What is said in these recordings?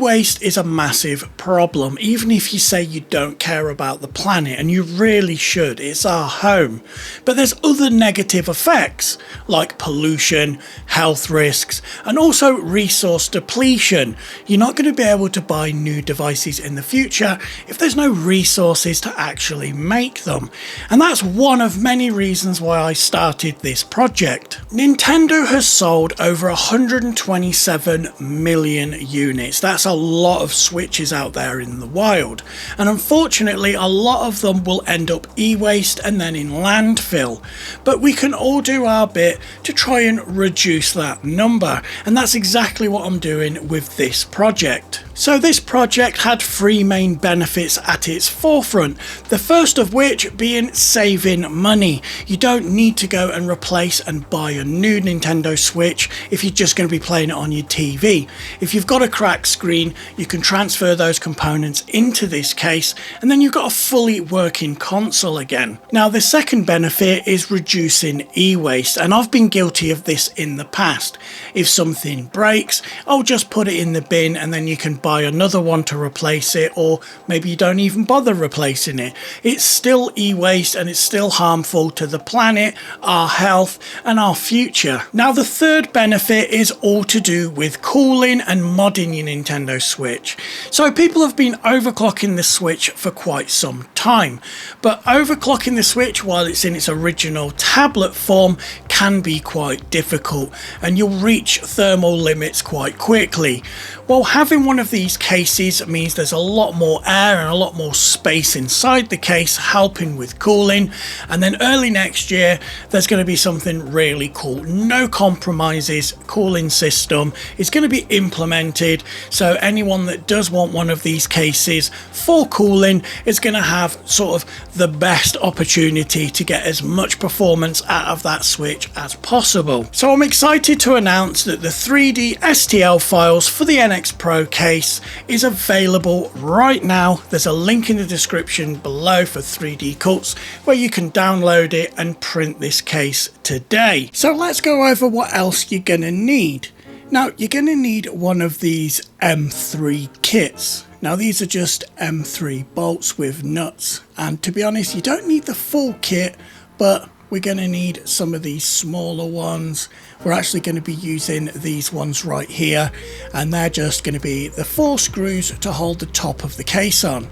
E-waste is a massive problem, even if you say you don't care about the planet, and you really should. It's our home. But there's other negative effects like pollution, health risks, and also resource depletion. You're not going to be able to buy new devices in the future if there's no resources to actually make them. And that's one of many reasons why I started this project. Nintendo has sold over 127 million units. That's a lot of Switches out there in the wild, and unfortunately a lot of them will end up e-waste and then in landfill. But we can all do our bit to try and reduce that number, and that's exactly what I'm doing with this project. So this project had three main benefits at its forefront, the first of which being saving money. You don't need to go and replace and buy a new Nintendo Switch if you're just going to be playing it on your TV. If you've got a cracked screen, you can transfer those components into this case, and then you've got a fully working console again. Now the second benefit is reducing e-waste, and I've been guilty of this in the past. If something breaks, I'll just put it in the bin and then you can buy another one to replace it, or maybe you don't even bother replacing it. It's still e-waste and it's still harmful to the planet, our health and our future. Now the third benefit is all to do with cooling and modding your Nintendo Switch. So people have been overclocking the Switch for quite some time, but overclocking the Switch while it's in its original tablet form can be quite difficult, and you'll reach thermal limits quite quickly. Well, having one of these cases means there's a lot more air and a lot more space inside the case, helping with cooling. And then early next year there's going to be something really cool. No compromises cooling system is going to be implemented, so anyone that does want one of these cases for cooling is going to have sort of the best opportunity to get as much performance out of that Switch as possible. So I'm excited to announce that the 3D STL files for the NX Pro case is available right now. There's a link in the description below for 3D cuts where you can download it and print this case today. So let's go over what else you're gonna need. Now you're gonna need one of these M3 kits. Now these are just M3 bolts with nuts, and to be honest you don't need the full kit, but we're going to need some of these smaller ones. We're actually going to be using these ones right here, and they're just going to be the 4 screws to hold the top of the case on.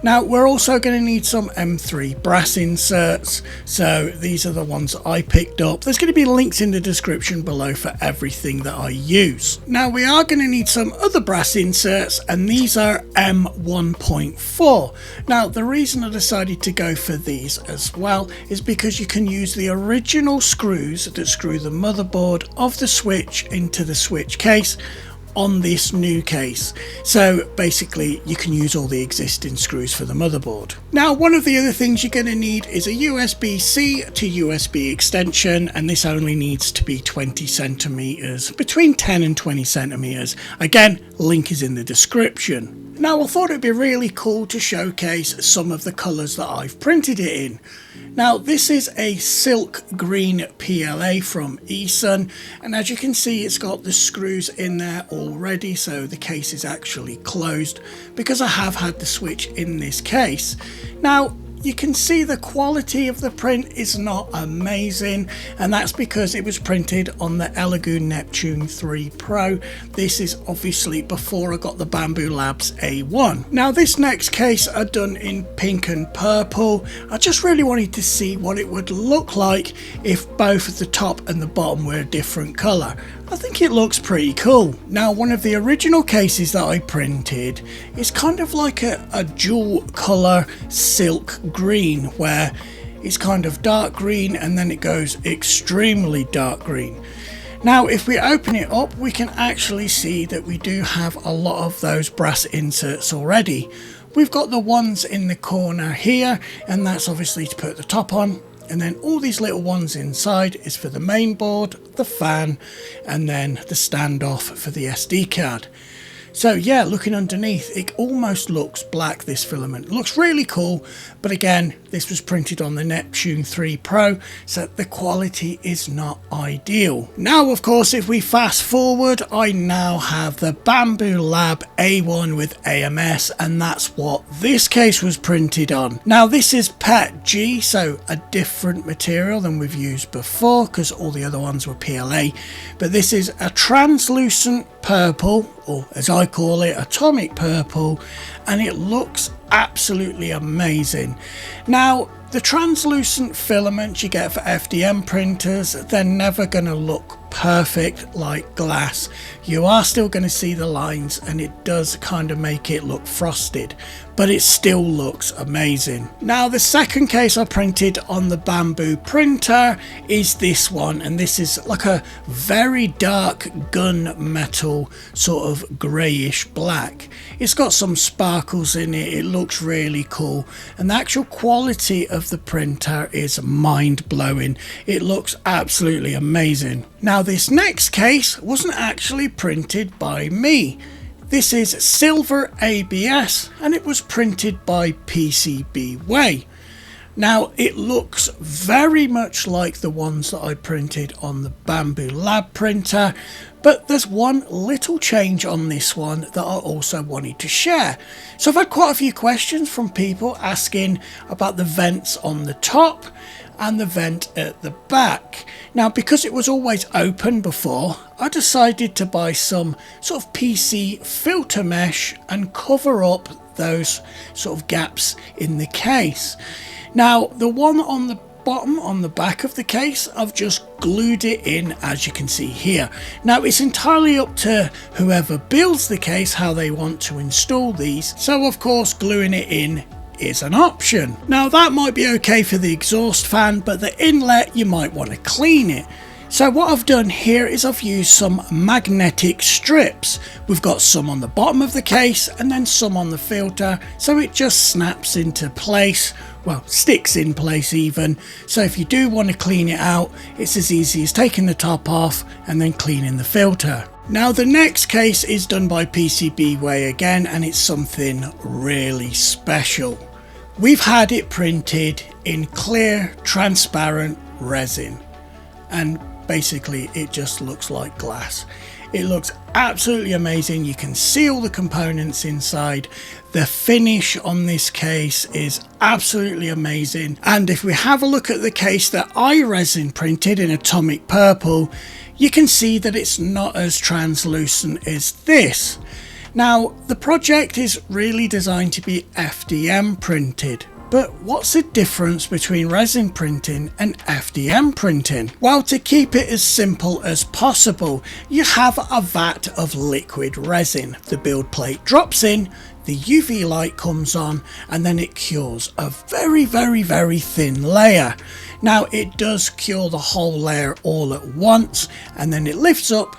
Now we're also going to need some M3 brass inserts, so these are the ones I picked up. There's going to be links in the description below for everything that I use. Now we are going to need some other brass inserts, and these are M1.4. Now the reason I decided to go for these as well is because you can use the original screws that screw the motherboard of the Switch into the Switch case on this new case. So basically you can use all the existing screws for the motherboard. Now one of the other things you're going to need is a USB-C to USB extension, and this only needs to be 20 centimeters, between 10 and 20 centimeters. Again, link is in the description. Now I thought it'd be really cool to showcase some of the colours that I've printed it in. Now this is a silk green PLA from ESON, and as you can see it's got the screws in there already, so the case is actually closed because I have had the Switch in this case. Now you can see the quality of the print is not amazing, and that's because it was printed on the Elegoo Neptune 3 Pro. This is obviously before I got the Bamboo Labs A1. Now this next case are done in pink and purple. I just really wanted to see what it would look like if both the top and the bottom were a different colour. I think it looks pretty cool. Now one of the original cases that I printed is kind of like a dual colour silk green, where it's kind of dark green and then it goes extremely dark green. Now if we open it up we can actually see that we do have a lot of those brass inserts already. We've got the ones in the corner here, and that's obviously to put the top on. And then all these little ones inside is for the main board, the fan, and then the standoff for the SD card. So yeah, looking underneath, it almost looks black, this filament. It looks really cool, but again, This was printed on the Neptune 3 Pro, so the quality is not ideal. Now, of course, if we fast forward, I now have the Bambu Lab A1 with AMS, and that's what this case was printed on. Now, this is PETG, so a different material than we've used before, because all the other ones were PLA, but this is a translucent purple, or as I call it, atomic purple, and it looks absolutely amazing. Now, the translucent filaments you get for FDM printers, they're never going to look perfect like glass. You are still going to see the lines, and it does kind of make it look frosted, but it still looks amazing. Now, the second case I printed on the Bambu printer is this one, and this is like a very dark gunmetal sort of greyish black. It's got some sparkles in it, it looks really cool, and the actual quality of the printer is mind-blowing. It looks absolutely amazing. Now, this next case wasn't actually printed by me. This is silver ABS, and it was printed by PCBway. Now, it looks very much like the ones that I printed on the Bambu Lab printer, but there's one little change on this one that I also wanted to share. So I've had quite a few questions from people asking about the vents on the top and the vent at the back. Now, because it was always open before, I decided to buy some sort of PC filter mesh and cover up those sort of gaps in the case. Now, the one on the bottom on the back of the case, I've just glued it in, as you can see here. Now, it's entirely up to whoever builds the case how they want to install these, so of course gluing it in is an option. Now, that might be okay for the exhaust fan, but the inlet, you might want to clean it. So what I've done here is I've used some magnetic strips. We've got some on the bottom of the case and then some on the filter, so it just snaps into place, well, sticks in place even. So if you do want to clean it out, it's as easy as taking the top off and then cleaning the filter. Now, the next case is done by PCBway again, and it's something really special. We've had it printed in clear, transparent resin, and basically it just looks like glass. It looks absolutely amazing. You can see all the components inside. The finish on this case is absolutely amazing, and if we have a look at the case that I resin printed in atomic purple, you can see that it's not as translucent as this. Now, the project is really designed to be FDM printed, but what's the difference between resin printing and FDM printing? Well, to keep it as simple as possible, you have a vat of liquid resin. The build plate drops in, the UV light comes on, and then it cures a very, very, very thin layer. Now, it does cure the whole layer all at once, and then it lifts up,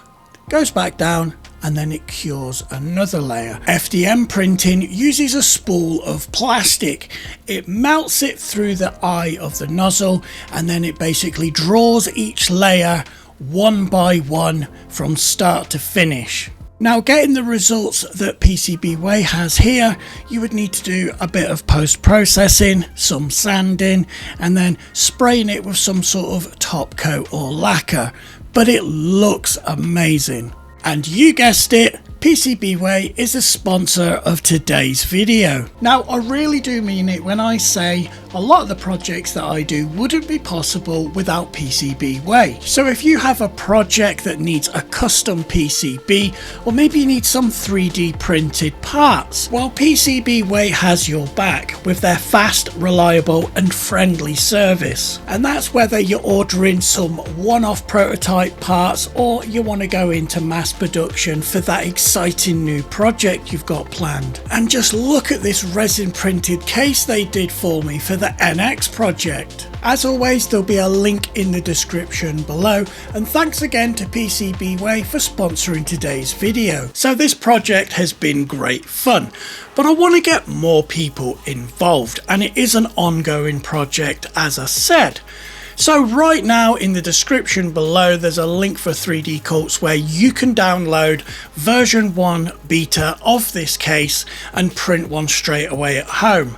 goes back down, and then it cures another layer. FDM printing uses a spool of plastic. It melts it through the eye of the nozzle, and then it basically draws each layer one by one from start to finish. Now, getting the results that PCBway has here, you would need to do a bit of post-processing, some sanding, and then spraying it with some sort of top coat or lacquer, but it looks amazing. And you guessed it, PCBway is a sponsor of today's video. Now, I really do mean it when I say a lot of the projects that I do wouldn't be possible without PCBway. So if you have a project that needs a custom PCB, or maybe you need some 3D printed parts, well, PCBway has your back with their fast, reliable and friendly service. And that's whether you're ordering some one-off prototype parts or you want to go into mass production for that exciting new project you've got planned. And just look at this resin printed case they did for me for the NX project. As always, there'll be a link in the description below, and thanks again to PCBway for sponsoring today's video. So this project has been great fun, but I want to get more people involved, and it is an ongoing project, as I said. So right now in the description below there's a link for 3D Cults where you can download version 1 beta of this case and print one straight away at home.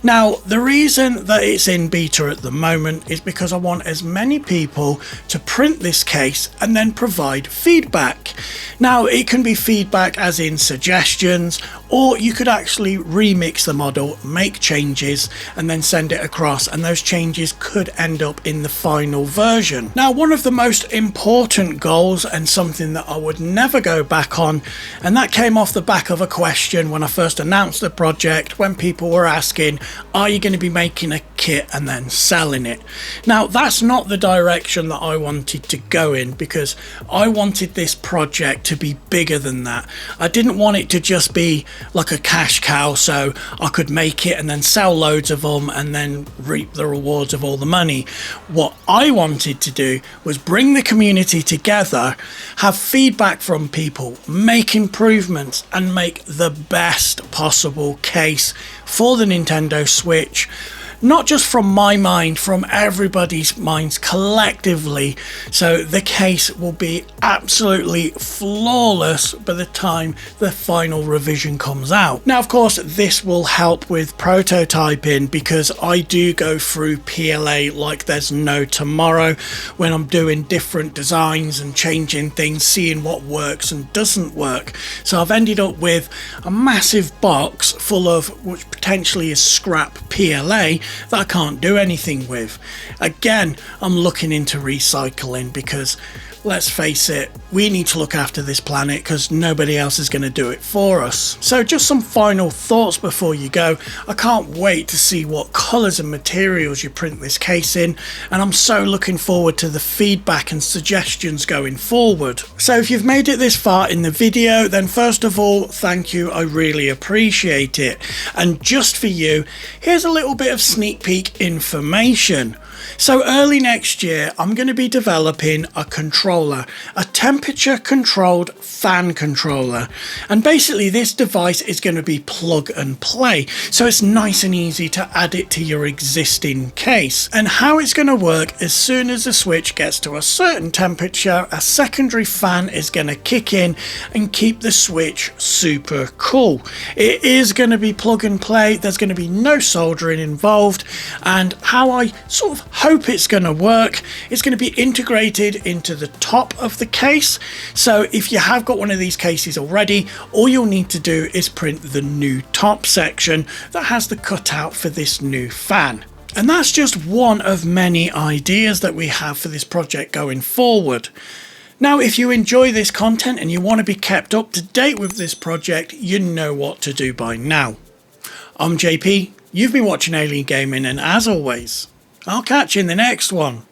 Now the reason that it's in beta at the moment is because I want as many people to print this case and then provide feedback. Now it can be feedback as in suggestions, or you could actually remix the model, make changes and then send it across, and those changes could end up in the final version. Now one of the most important goals, and something that I would never go back on, and that came off the back of a question when I first announced the project, when people were asking, are you going to be making a kit and then selling it? Now that's not the direction that I wanted to go in, because I wanted this project to be bigger than that. I didn't want it to just be like a cash cow so I could make it and then sell loads of them and then reap the rewards of all the money. What I wanted to do was bring the community together, have feedback from people, make improvements and make the best possible case for the Nintendo Switch. Not just from my mind, from everybody's minds collectively, so the case will be absolutely flawless by the time the final revision comes out. Now of course this will help with prototyping, because I do go through PLA like there's no tomorrow when I'm doing different designs and changing things, seeing what works and doesn't work. So I've ended up with a massive box full of which potentially is scrap PLA that I can't do anything with. Again, I'm looking into recycling, because let's face it, we need to look after this planet because nobody else is going to do it for us. So just some final thoughts before you go. I can't wait to see what colours and materials you print this case in, and I'm so looking forward to the feedback and suggestions going forward. So if you've made it this far in the video, then first of all, thank you, I really appreciate it. And just for you, here's a little bit of sneak peek information. So early next year, I'm going to be developing a controller, a temperature controlled fan controller. And basically this device is going to be plug and play. So it's nice and easy to add it to your existing case. And how it's going to work, as soon as the Switch gets to a certain temperature, a secondary fan is going to kick in and keep the Switch super cool. It is going to be plug and play. There's going to be no soldering involved. And how I sort of hope it's going to work, it's going to be integrated into the top of the case. So if you have got one of these cases already, all you'll need to do is print the new top section that has the cutout for this new fan. And that's just one of many ideas that we have for this project going forward. Now, if you enjoy this content and you want to be kept up to date with this project, you know what to do by now. I'm JP, you've been watching Alien Gaming, and as always, I'll catch you in the next one.